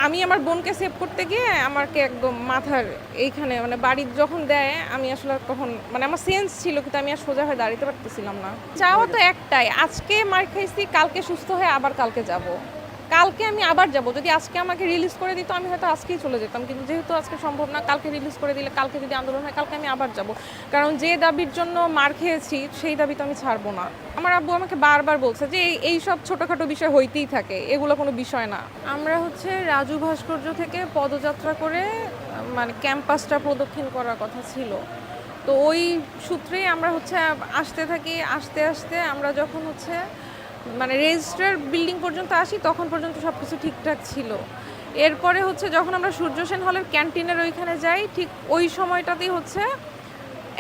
আমি আমার বোনকে সেভ করতে গিয়ে আমাকে একদম মাথার এইখানে মানে বাড়ি যখন দেয় আমি আসলে তখন মানে আমার সেন্স ছিল কিন্তু আমি আর সোজা হয়ে দাঁড়াতে পারতেছিলাম না। চাওয়া তো একটাই, আজকে মার খাইছি, কালকে সুস্থ হয়ে আবার কালকে যাব। কালকে আমি আবার যাব। যদি আজকে আমাকে রিলিজ করে দিত আমি হয়তো আজকেই চলে যেতাম, কিন্তু যেহেতু আজকে সম্ভব না, কালকে রিলিজ করে দিলে কালকে যদি আন্দোলন হয় কালকে আমি আবার যাব। কারণ যে দাবির জন্য মার খেয়েছি সেই দাবি তো আমি ছাড়বো না। আমার আব্বু আমাকে বারবার বলছে যে এই সব ছোটোখাটো বিষয় হইতেই থাকে, এগুলো কোনো বিষয় না। আমরা হচ্ছে রাজু ভাস্কর্য থেকে পদযাত্রা করে মানে ক্যাম্পাসটা প্রদক্ষিণ করার কথা ছিল। তো ওই সূত্রেই আমরা হচ্ছে আসতে থাকি। আস্তে আস্তে আমরা যখন হচ্ছে মানে রেজিস্ট্রার বিল্ডিং পর্যন্ত আসি তখন পর্যন্ত সব কিছু ঠিকঠাক ছিল। এরপরে হচ্ছে যখন আমরা সূর্য সেন হলের ক্যান্টিনের ওইখানে যাই, ঠিক ওই সময়টাতেই হচ্ছে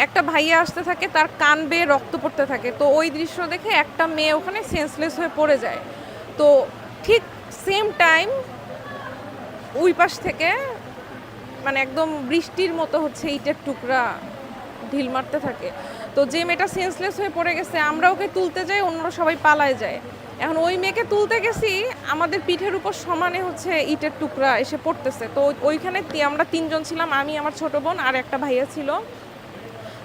একটা ভাইয়া আসতে থাকে, তার কান বেয়ে রক্ত পড়তে থাকে। তো ওই দৃশ্য দেখে একটা মেয়ে ওখানে সেন্সলেস হয়ে পড়ে যায়। তো ঠিক সেম টাইম ওই পাশ থেকে মানে একদম বৃষ্টির মতো হচ্ছে ইটের টুকরা ঢিল মারতে থাকে। তো যে মেয়েটা সেন্সলেস হয়ে পড়ে গেছে আমরা ওকে তুলতে যাই, অন্যরা সবাই পালায় যায়। এখন ওই মেয়েকে তুলতে গেছি, আমাদের পিঠের উপর সমানে হচ্ছে ইটের টুকরা এসে পড়তেছে। তো ওইখানে আমরা তিনজন ছিলাম, আমি, আমার ছোট বোন আর একটা ভাইয়া ছিল।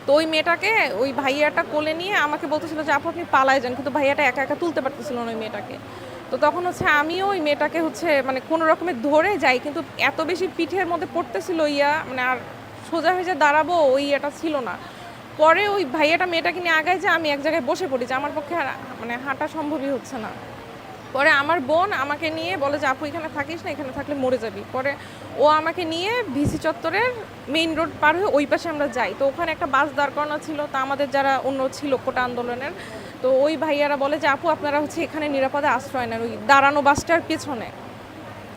তো ওই মেয়েটাকে ওই ভাইয়াটা কোলে নিয়ে আমাকে বলতেছিল যে আপু আপনি পালায় যান, কিন্তু ভাইয়াটা একা একা তুলতে পারতেছিল না ওই মেয়েটাকে। তো তখন হচ্ছে আমিও ওই মেয়েটাকে হচ্ছে মানে কোনো রকমে ধরে যাই, কিন্তু এত বেশি পিঠের মধ্যে পড়তেছিল মানে আর সোজা হয়ে যে দাঁড়াবো ওই এটা ছিল না। পরে ওই ভাইয়াটা মেয়েটাকে নিয়ে আগায় যে আমি এক জায়গায় বসে পড়ি, যে আমার পক্ষে আর মানে হাঁটা সম্ভবই হচ্ছে না। পরে আমার বোন আমাকে নিয়ে বলে যে আপু এখানে থাকিস না, এখানে থাকলে মরে যাবি। পরে ও আমাকে নিয়ে ভিসি চত্বরের মেইন রোড পার হয়ে ওই পাশে আমরা যাই। তো ওখানে একটা বাস দাঁড় করানো ছিল, তা আমাদের যারা অন্য ছিল কোটা আন্দোলনের, তো ওই ভাইয়ারা বলে যে আপু আপনারা হচ্ছে এখানে নিরাপদে আশ্রয় নেন, ওই দাঁড়ানো বাসটার পেছনে।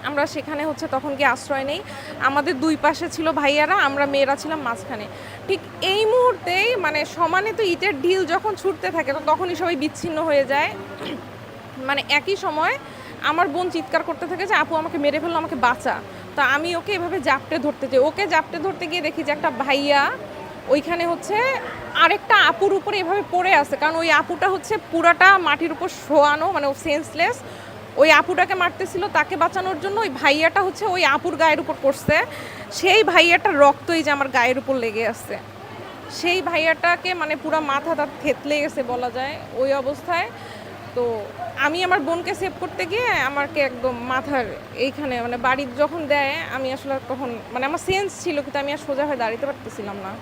আমরা সেখানে হচ্ছে তখন গিয়ে আশ্রয় নেই। আমাদের দুই পাশে ছিল ভাইয়ারা, আমরা মেয়েরা ছিলাম মাঝখানে। ঠিক এই মুহূর্তেই মানে সমানে তো ইটের ঢিল যখন ছুটতে থাকে তো তখনই সবাই বিচ্ছিন্ন হয়ে যায়। মানে একই সময় আমার বোন চিৎকার করতে থাকে যে আপু আমাকে মেরে ফেললো, আমাকে বাঁচা। তো আমি ওকে এভাবে জাপটে ধরতে যাই, ওকে জাপটে ধরতে গিয়ে দেখি যে একটা ভাইয়া ওইখানে হচ্ছে আরেকটা আপুর উপরে এভাবে পড়ে আছে, কারণ ওই আপুটা হচ্ছে পুরাটা মাটির উপর শোয়ানো, মানে ও সেন্সলেস। ওই আপুটাকে মারতেছিল, তাকে বাঁচানোর জন্য ওই ভাইয়াটা হচ্ছে ওই আপুর গায়ের উপর পড়ছে। সেই ভাইয়াটার রক্তই যে আমার গায়ের উপর লেগে আছে। সেই ভাইয়াটাকে মানে পুরা মাথা তার থেতলে গেছে বলা যায় ওই অবস্থায়। তো আমি আমার বোনকে সেভ করতে গিয়ে আমাকে একদম মাথার এইখানে মানে বাড়ি যখন দেয় আমি আসলে তখন মানে আমার সেন্স ছিল কিন্তু আমি আর সোজা হয়ে দাঁড়াতে পারতেছিলাম না।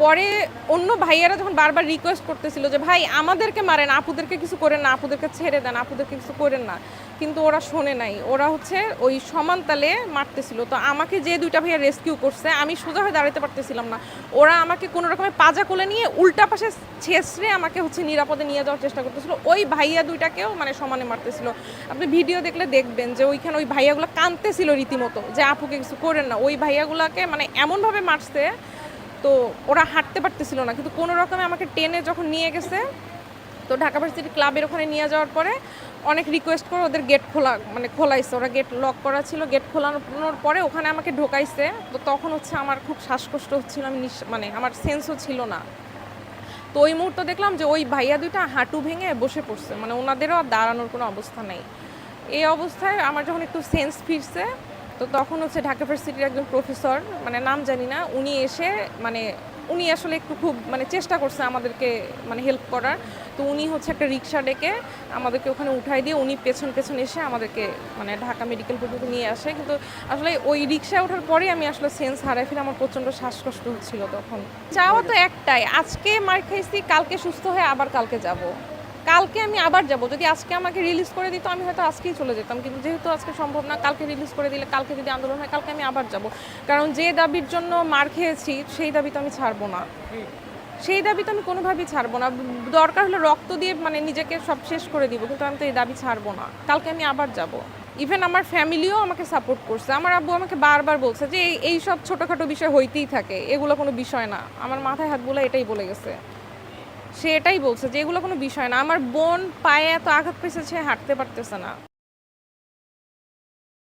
পরে অন্য ভাইয়ারা যখন বারবার রিকোয়েস্ট করতেছিল যে ভাই আমাদেরকে মারেন, আপুদেরকে কিছু করেন না, আপুদেরকে ছেড়ে দেন, আপুদেরকে কিছু করেন না, কিন্তু ওরা শোনে নাই। ওরা হচ্ছে ওই সমান তালে মারতেছিল। তো আমাকে যে দুইটা ভাইয়া রেস্কিউ করছে আমি সোজা হয়ে দাঁড়াতে পারতেছিলাম না। ওরা আমাকে কোনো রকমের পাজা কোলে নিয়ে উল্টা পাশে ছেঁচড়ে আমাকে হচ্ছে নিরাপদে নিয়ে যাওয়ার চেষ্টা করতেছিল। ওই ভাইয়া দুইটাকেও মানে সমানে মারতেছিল। আপনি ভিডিও দেখলে দেখবেন যে ওইখানে ওই ভাইয়াগুলো কাঁদতেছিল রীতিমতো যে আপুকে কিছু করেন না। ওই ভাইয়াগুলোকে মানে এমনভাবে মারছে তো ওরা হাঁটতে পারতেছিল না, কিন্তু কোনো রকমে আমাকে টেনে যখন নিয়ে গেছে তো ঢাকা ভার্সিটি ক্লাবের ওখানে নিয়ে যাওয়ার পরে অনেক রিকোয়েস্ট করে ওদের গেট খোলাইছে। ওরা গেট লক করা ছিল, গেট খোলানোর পরে ওখানে আমাকে ঢোকাইছে। তো তখন হচ্ছে আমার খুব শ্বাসকষ্ট হচ্ছিল, আমি মানে আমার সেন্সও ছিল না। তো ওই মুহূর্তে দেখলাম যে ওই ভাইয়া দুইটা হাঁটু ভেঙে বসে পড়ছে, মানে ওনাদেরও আর দাঁড়ানোর কোনো অবস্থা নেই। এই অবস্থায় আমার যখন একটু সেন্স ফিরছে তো তখন হচ্ছে ঢাকা ভার্সিটির একজন প্রফেসর, মানে নাম জানি না, উনি এসে মানে উনি আসলে একটু খুব মানে চেষ্টা করছে আমাদেরকে মানে হেল্প করার। তো উনি হচ্ছে একটা রিক্সা ডেকে আমাদেরকে ওখানে উঠাই দিয়ে উনি পেছন পেছন এসে আমাদেরকে মানে ঢাকা মেডিকেল পর্যন্ত নিয়ে আসে। কিন্তু আসলে ওই রিক্সায় ওঠার পরেই আমি আসলে সেন্স হারাই ফেলে, আমার প্রচণ্ড শ্বাসকষ্ট হচ্ছিল তখন। চাওয়া তো একটাই, আজকে মার খাইছি, কালকে সুস্থ হয়ে আবার কালকে যাব। কালকে আমি আবার যাব। যদি আজকে আমাকে রিলিজ করে দিত আমি হয়তো আজকেই চলে যেতাম, কিন্তু যেহেতু আজকে সম্ভব না, কালকে রিলিজ করে দিলে কালকে যদি আন্দোলন হয় কালকে আমি আবার যাব। কারণ যে দাবির জন্য মার খেয়েছি সেই দাবি তো আমি ছাড়বো না, সেই দাবি তো আমি কোনোভাবেই ছাড়বো না। দরকার হলে রক্ত দিয়ে মানে নিজেকে সব শেষ করে দিব, কিন্তু আমি তো এই দাবি ছাড়বো না। কালকে আমি আবার যাব। ইভেন আমার ফ্যামিলিও আমাকে সাপোর্ট করছে। আমার আব্বু আমাকে বারবার বলছে যে এই সব ছোটোখাটো বিষয় হইতেই থাকে, এগুলো কোনো বিষয় না। আমার মাথায় হাত বোলা এটাই বলে গেছে। সে এটাই বলছে যে এগুলো কোনো বিষয় না। আমার বোন পায়ে এত আঘাত পেয়েছে, সে হাঁটতে পারতেছে না।